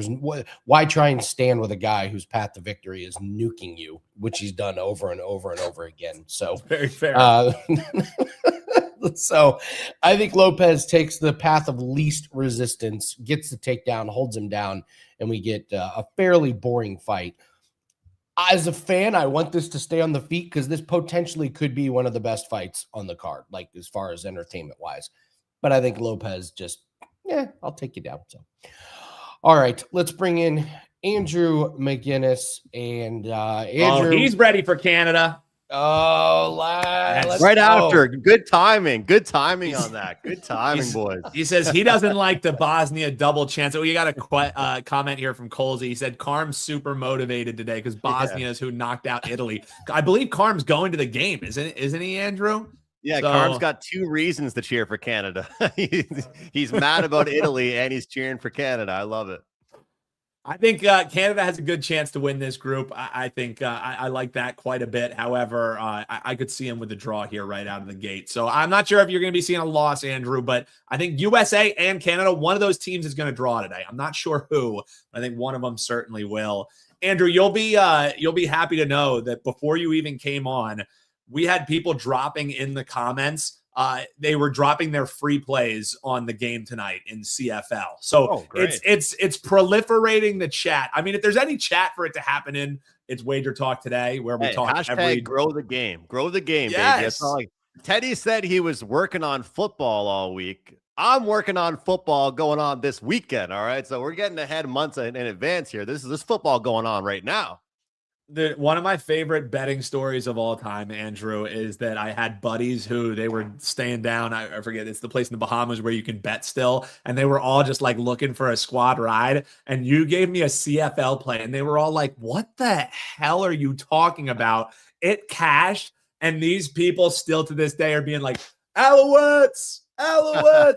Why try and stand with a guy whose path to victory is nuking you, which he's done over and over and over again. So very fair. So I think Lopez takes the path of least resistance, gets the takedown, holds him down, and we get a fairly boring fight. As a fan, I want this to stay on the feet because this potentially could be one of the best fights on the card, like as far as entertainment wise. But I think Lopez just, I'll take you down. So, all right, let's bring in Andrew McInnis and Andrew. He's ready for Canada. Oh, right after. Good timing. Good timing on that. Good timing, boys. He says he doesn't like the Bosnia double chance. We got a comment here from Colsey. He said Carm's super motivated today because Bosnia is who knocked out Italy. I believe Carm's going to the game, isn't he, Andrew? Yeah, Carm's got 2 reasons to cheer for Canada. He's mad about Italy and he's cheering for Canada. I love it. I think Canada has a good chance to win this group. I think I like that quite a bit. However, I could see him with a draw here right out of the gate. So I'm not sure if you're going to be seeing a loss, Andrew, but I think USA and Canada, one of those teams is going to draw today. I'm not sure who. I think one of them certainly will. Andrew, you'll be happy to know that before you even came on, we had people dropping in the comments they were dropping their free plays on the game tonight in CFL. So it's proliferating the chat. I mean, if there's any chat for it to happen in, it's Wager Talk Today, where we talk hashtag grow the game, baby. That's all. Teddy said he was working on football all week. I'm working on football going on this weekend. All right. So we're getting ahead months in advance here. This football going on right now. One of my favorite betting stories of all time, Andrew, is that I had buddies who they were staying down. I forget, it's the place in the Bahamas where you can bet still. And they were all just like looking for a squad ride. And you gave me a CFL play and they were all like, what the hell are you talking about? It cashed. And these people still to this day are being like, Alouettes.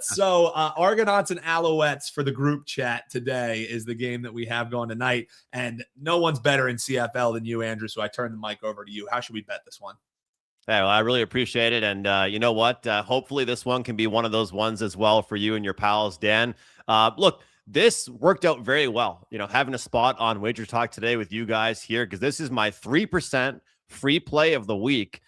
So Argonauts and Alouettes for the group chat today is the game that we have going tonight. And no one's better in CFL than you, Andrew. So I turn the mic over to you. How should we bet this one? Hey, well, I really appreciate it. And you know what? Hopefully this one can be one of those ones as well for you and your pals, Dan. Look, this worked out very well, having a spot on Wager Talk today with you guys here, because this is my 3% free play of the week.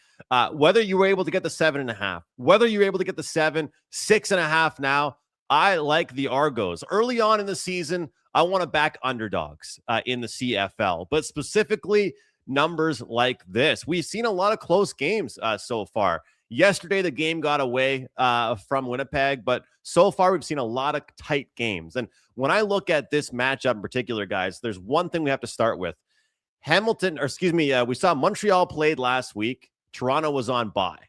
Whether you were able to get the 7.5, whether you're able to get the 7, 6.5 now, I like the Argos. Early on in the season, I want to back underdogs in the CFL, but specifically numbers like this. We've seen a lot of close games so far. Yesterday, the game got away from Winnipeg, but so far we've seen a lot of tight games. And when I look at this matchup in particular, guys, there's one thing we have to start with. We saw Montreal played last week. Toronto was on bye.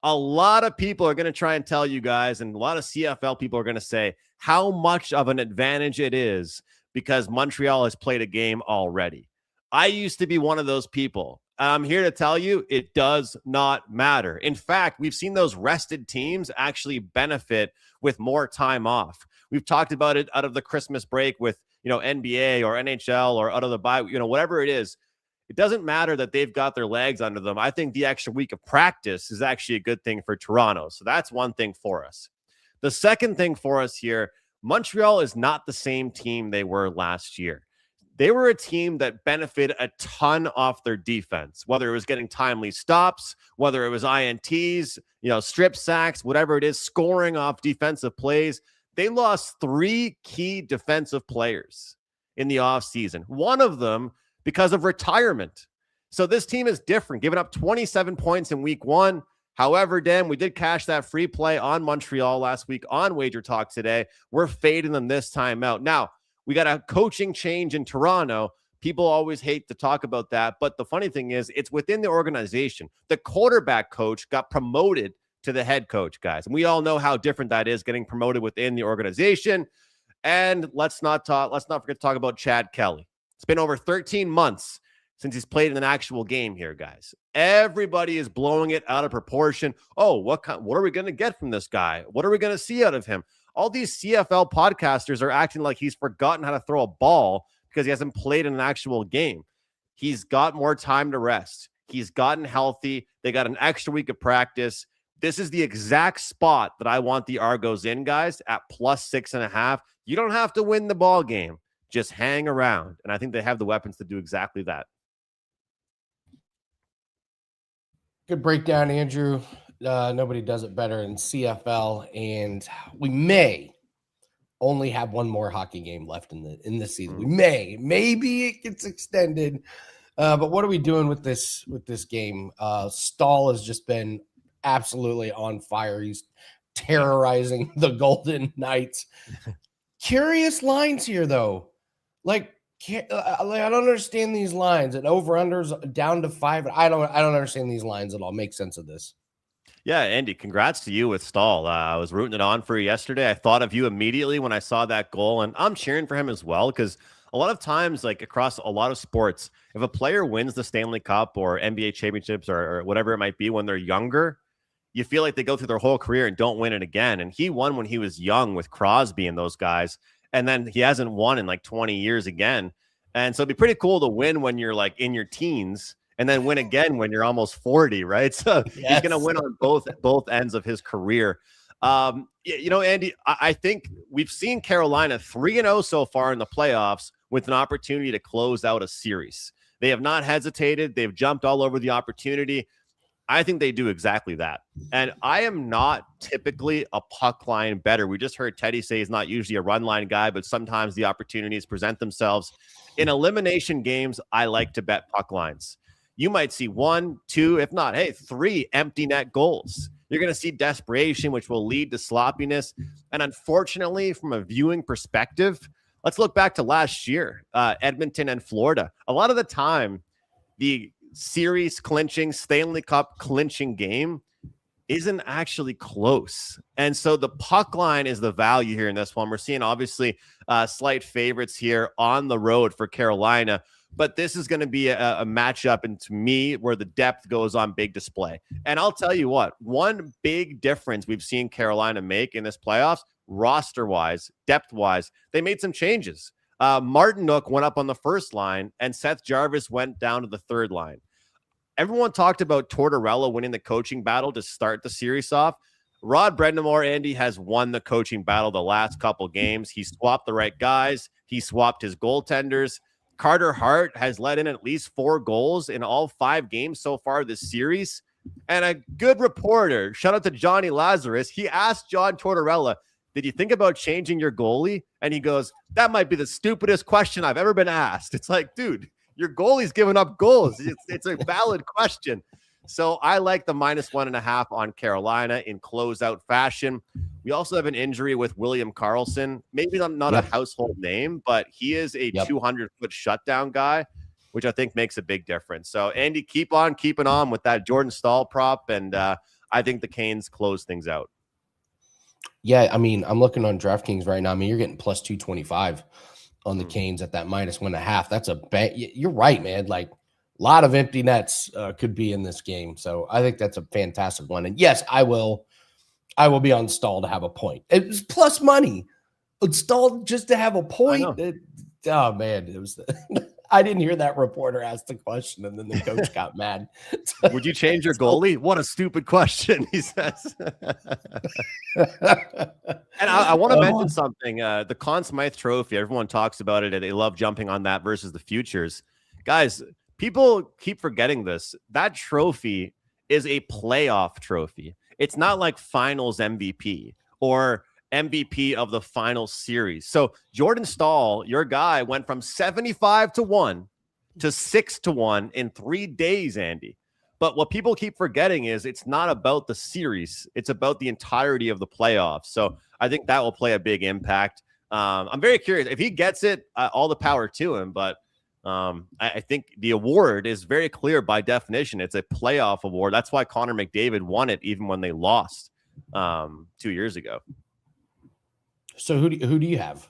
A lot of people are going to try and tell you guys, and a lot of CFL people are going to say how much of an advantage it is because Montreal has played a game already. I used to be one of those people. I'm here to tell you it does not matter. In fact, we've seen those rested teams actually benefit with more time off. We've talked about it out of the Christmas break with, NBA or NHL or out of the bye, whatever it is. It doesn't matter that they've got their legs under them. I think the extra week of practice is actually a good thing for Toronto. So that's one thing for us. The second thing for us here, Montreal is not the same team they were last year. They were a team that benefited a ton off their defense, whether it was getting timely stops, whether it was INTs, strip sacks, whatever it is, scoring off defensive plays. They lost 3 key defensive players in the offseason. One of them because of retirement. So this team is different, giving up 27 points in week 1. However, Dan, we did cash that free play on Montreal last week on Wager Talk today. We're fading them this time out. Now, we got a coaching change in Toronto. People always hate to talk about that. But the funny thing is, it's within the organization. The quarterback coach got promoted to the head coach, guys. And we all know how different that is, getting promoted within the organization. And let's not forget to talk about Chad Kelly. It's been over 13 months since he's played in an actual game here, guys. Everybody is blowing it out of proportion. Oh, what are we going to get from this guy? What are we going to see out of him? All these CFL podcasters are acting like he's forgotten how to throw a ball because he hasn't played in an actual game. He's got more time to rest. He's gotten healthy. They got an extra week of practice. This is the exact spot that I want the Argos in, guys, at plus 6.5. You don't have to win the ball game. Just hang around. And I think they have the weapons to do exactly that. Good breakdown, Andrew. Nobody does it better in CFL. And we may only have one more hockey game left in the season. We maybe it gets extended. But what are we doing with this game? Stahl has just been absolutely on fire. He's terrorizing the Golden Knights. Curious lines here, though. I don't understand these lines. And over-unders down to 5. I don't understand these lines at all. Make sense of this. Yeah, Andy, congrats to you with Stahl. I was rooting it on for you yesterday. I thought of you immediately when I saw that goal, and I'm cheering for him as well because a lot of times, across a lot of sports, if a player wins the Stanley Cup or NBA championships or whatever it might be when they're younger, you feel like they go through their whole career and don't win it again. And he won when he was young with Crosby and those guys. And then he hasn't won in 20 years again. And so it'd be pretty cool to win when you're in your teens and then win again when you're almost 40, right? So yes. He's going to win on both ends of his career. Andy, I think we've seen Carolina 3-0 so far in the playoffs with an opportunity to close out a series. They have not hesitated. They've jumped all over the opportunity. I think they do exactly that. And I am not typically a puck line bettor. We just heard Teddy say he's not usually a run line guy, but sometimes the opportunities present themselves. In elimination games, I like to bet puck lines. You might see 1, 2, if not, 3 empty net goals. You're going to see desperation, which will lead to sloppiness. And unfortunately, from a viewing perspective, let's look back to last year, Edmonton and Florida. A lot of the time, the series clinching, Stanley Cup clinching game isn't actually close. And so the puck line is the value here in this one. We're seeing obviously slight favorites here on the road for Carolina, but this is going to be a matchup, and to me, where the depth goes on big display. And I'll tell you what, one big difference we've seen Carolina make in this playoffs, roster-wise, depth-wise, they made some changes. Martin Nook went up on the first line, and Seth Jarvis went down to the third line. Everyone talked about Tortorella winning the coaching battle to start the series off. Rod Brendamore, Andy, has won the coaching battle the last couple games. He swapped the right guys. He swapped his goaltenders. Carter Hart has let in at least 4 goals in all 5 games so far this series. And a good reporter, shout out to Johnny Lazarus, he asked John Tortorella, did you think about changing your goalie? And he goes, that might be the stupidest question I've ever been asked. It's like, dude, your goalie's giving up goals. It's a valid question. So I like the -1.5 on Carolina in closeout fashion. We also have an injury with William Karlsson. Maybe not a household name, but he is a 200-foot shutdown guy, which I think makes a big difference. So, Andy, keep on keeping on with that Jordan Staal prop, and I think the Canes close things out. Yeah, I mean, I'm looking on DraftKings right now. I mean, you're getting plus 225 on the Canes at that -1.5. That's a bet. You're right, man. Like, a lot of empty nets could be in this game. So I think that's a fantastic one. And yes, I will be on Staal to have a point. It was plus money. But Staal just to have a point. Oh man, it was I didn't hear that reporter ask the question, and then the coach got mad. Would you change your goalie? What a stupid question, he says. And I want to mention something. The Conn Smythe trophy, everyone talks about it, and they love jumping on that versus the futures. Guys, people keep forgetting this. That trophy is a playoff trophy. It's not like finals MVP or MVP of the final series. So Jordan Staal, your guy, went from 75-1 to 6-1 in 3 days, Andy. But what people keep forgetting is it's not about the series. It's about the entirety of the playoffs. So I think that will play a big impact. I'm very curious. If he gets it, all the power to him. But I think the award is very clear by definition. It's a playoff award. That's why Connor McDavid won it even when they lost 2 years ago. So who do you have?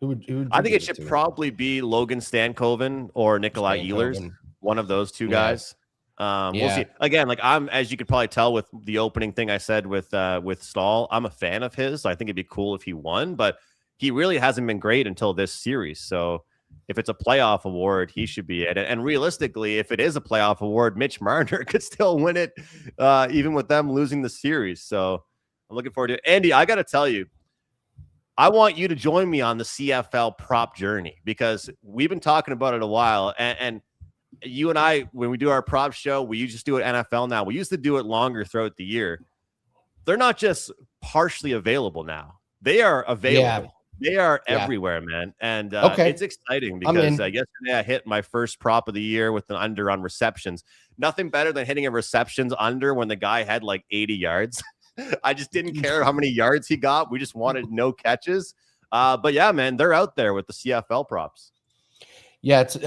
I think it should probably be Logan Stankoven or Nikolai Ehlers, one of those two guys. We'll see. Again, like as you could probably tell with the opening thing I said with Staal, I'm a fan of his. So I think it'd be cool if he won, but he really hasn't been great until this series. So if it's a playoff award, he should be it. And realistically, if it is a playoff award, Mitch Marner could still win it, even with them losing the series. So I'm looking forward to it. Andy, I got to tell you, I want you to join me on the CFL prop journey because we've been talking about it a while. And you and I, when we do our prop show, we just do it NFL now. We used to do it longer throughout the year. They're not just partially available now. They are available. Yeah. They are everywhere, man. And it's exciting because yesterday I hit my first prop of the year with an under on receptions. Nothing better than hitting a receptions under when the guy had like 80 yards. I just didn't care how many yards he got. We just wanted no catches. But yeah, man, they're out there with the CFL props. Yeah, it's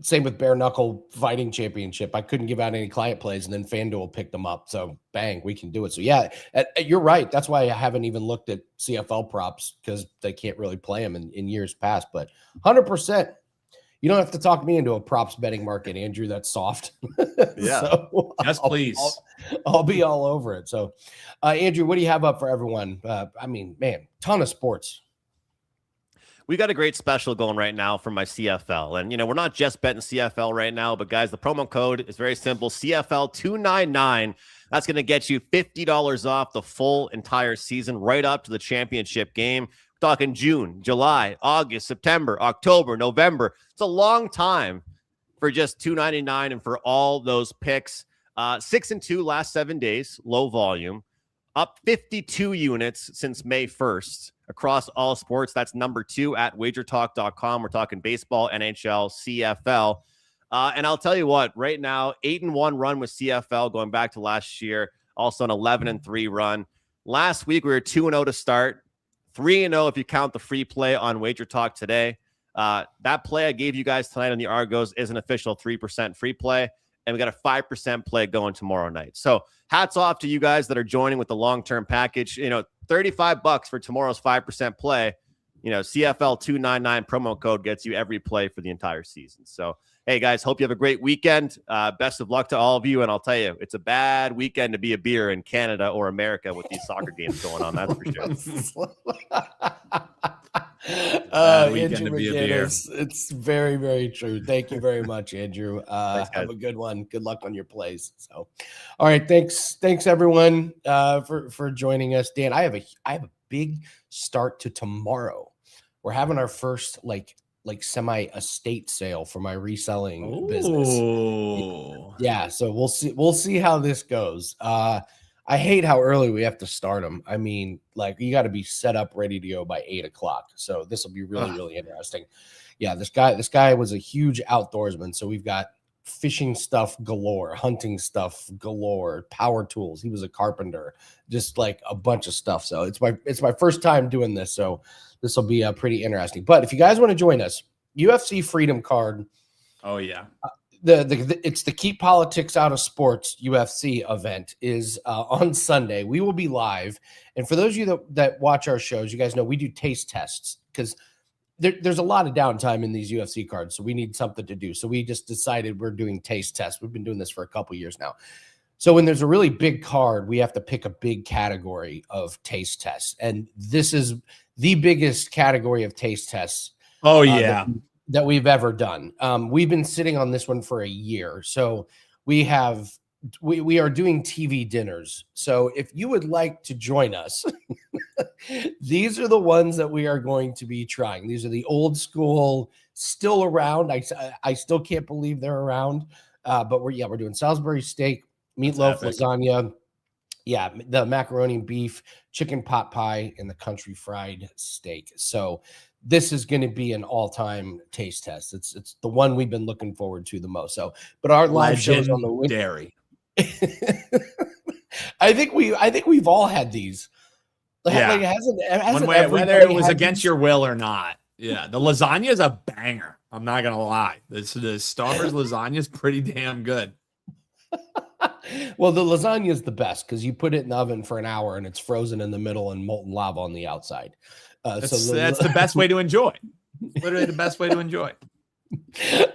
same with bare knuckle fighting championship. I couldn't give out any client plays, and then FanDuel picked them up. So bang, we can do it. So yeah, you're right. That's why I haven't even looked at CFL props because they can't really play them in years past. But 100%, you don't have to talk me into a props betting market, Andrew. That's soft. Yeah. So yes, please. I'll be all over it. So, Andrew, what do you have up for everyone? I mean, man, ton of sports. We got a great special going right now for my CFL. And, we're not just betting CFL right now, but guys, the promo code is very simple. CFL299. That's going to get you $50 off the full entire season right up to the championship game. We're talking June, July, August, September, October, November. It's a long time for just $299 and for all those picks. 6-2 last 7 days, low volume, up 52 units since May 1st across all sports. That's number 2 at WagerTalk.com. We're talking baseball, NHL, CFL. And I'll tell you what, right now, 8-1 run with CFL going back to last year, also an 11-3 run. Last week, we were 2-0 to start, 3-0 if you count the free play on WagerTalk today. That play I gave you guys tonight on the Argos is an official 3% free play, and we got a 5% play going tomorrow night. So hats off to you guys that are joining with the long-term package. $35 for tomorrow's 5% play. CFL 299 promo code gets you every play for the entire season. So, hey guys, hope you have a great weekend. Best of luck to all of you. And I'll tell you, it's a bad weekend to be a beer in Canada or America with these soccer games going on. That's for sure. Andrew McInnis, it's very, very true. Thank you very much, Andrew. Thanks, have a good one. Good luck on your plays. So, all right, thanks everyone for joining us. Dan, I have a big start to tomorrow. We're having our first like semi estate sale for my reselling business. Yeah, so we'll see how this goes. I hate how early we have to start them. I mean, you got to be set up ready to go by 8:00. So this will be really, really interesting. Yeah, this guy was a huge outdoorsman. So we've got fishing stuff galore, hunting stuff galore, power tools. He was a carpenter, just like a bunch of stuff. So it's my first time doing this. So this will be pretty interesting. But if you guys want to join us, UFC Freedom Card. Oh yeah. It's the Keep Politics Out of Sports UFC event is on Sunday. We will be live. And for those of you that watch our shows, you guys know we do taste tests because there's a lot of downtime in these UFC cards. So we need something to do. So we just decided we're doing taste tests. We've been doing this for a couple years now. So when there's a really big card, we have to pick a big category of taste tests. And this is the biggest category of taste tests. Oh, yeah. That we've ever done. We've been sitting on this one for a year. So we are doing TV dinners. So if you would like to join us, these are the ones that we are going to be trying. These are the old school, still around. I still can't believe they're around. But we're doing Salisbury steak, meatloaf, lasagna. Yeah, the macaroni and beef, chicken pot pie, and the country fried steak. So this is going to be an all-time taste test. It's the one we've been looking forward to the most. So, but our live shows on the dairy. I think we've all had these. Yeah. Whether it was against your will or not. Yeah, the lasagna is a banger. I'm not gonna lie. The Starburst lasagna is pretty damn good. Well, the lasagna is the best because you put it in the oven for an hour and it's frozen in the middle and molten lava on the outside. That's the best way to enjoy. Literally the best way to enjoy.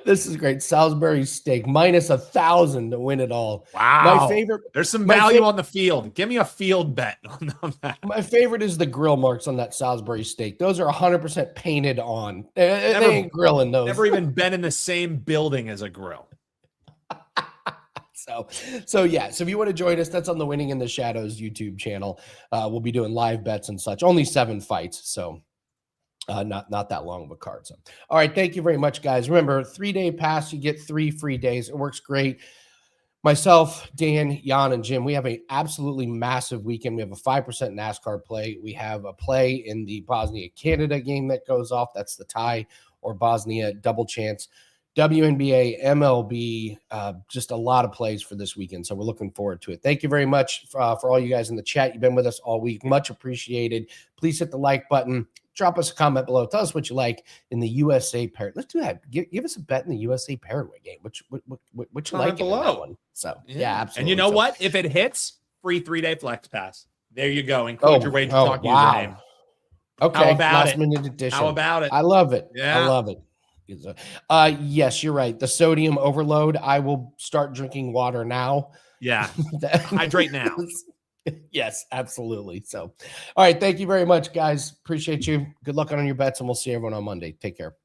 This is great. Salisbury steak minus 1,000 to win it all. Wow. My favorite. There's some value on the field. Give me a field bet on that. My favorite is the grill marks on that Salisbury steak. Those are 100% painted on. They ain't grilling those. Never even been in the same building as a grill. So yeah. So if you want to join us, that's on the Winning in the Shadows YouTube channel. We'll be doing live bets and such. Only 7 fights. So not that long of a card. So, all right. Thank you very much, guys. Remember, 3-day pass, you get 3 free days. It works great. Myself, Dan, Jan, and Jim, we have an absolutely massive weekend. We have a 5% NASCAR play. We have a play in the Bosnia-Canada game that goes off. That's the tie or Bosnia double chance. WNBA, MLB, just a lot of plays for this weekend. So we're looking forward to it. Thank you very much for all you guys in the chat. You've been with us all week. Much appreciated. Please hit the like button. Drop us a comment below. Tell us what you like in the USA Paraguay. Let's do that. Give us a bet in the USA Paraguay game. Which you like below in that one. So yeah, absolutely. And you know what? If it hits, free 3-day flex pass. There you go. Include your WagerTalk username. Okay. How about Last minute edition. How about it? I love it. Yeah. I love it. Yes, you're right. The sodium overload. I will start drinking water now. Yeah. Hydrate now. Yes, absolutely. So, all right. Thank you very much, guys. Appreciate you. Good luck on your bets, and we'll see everyone on Monday. Take care.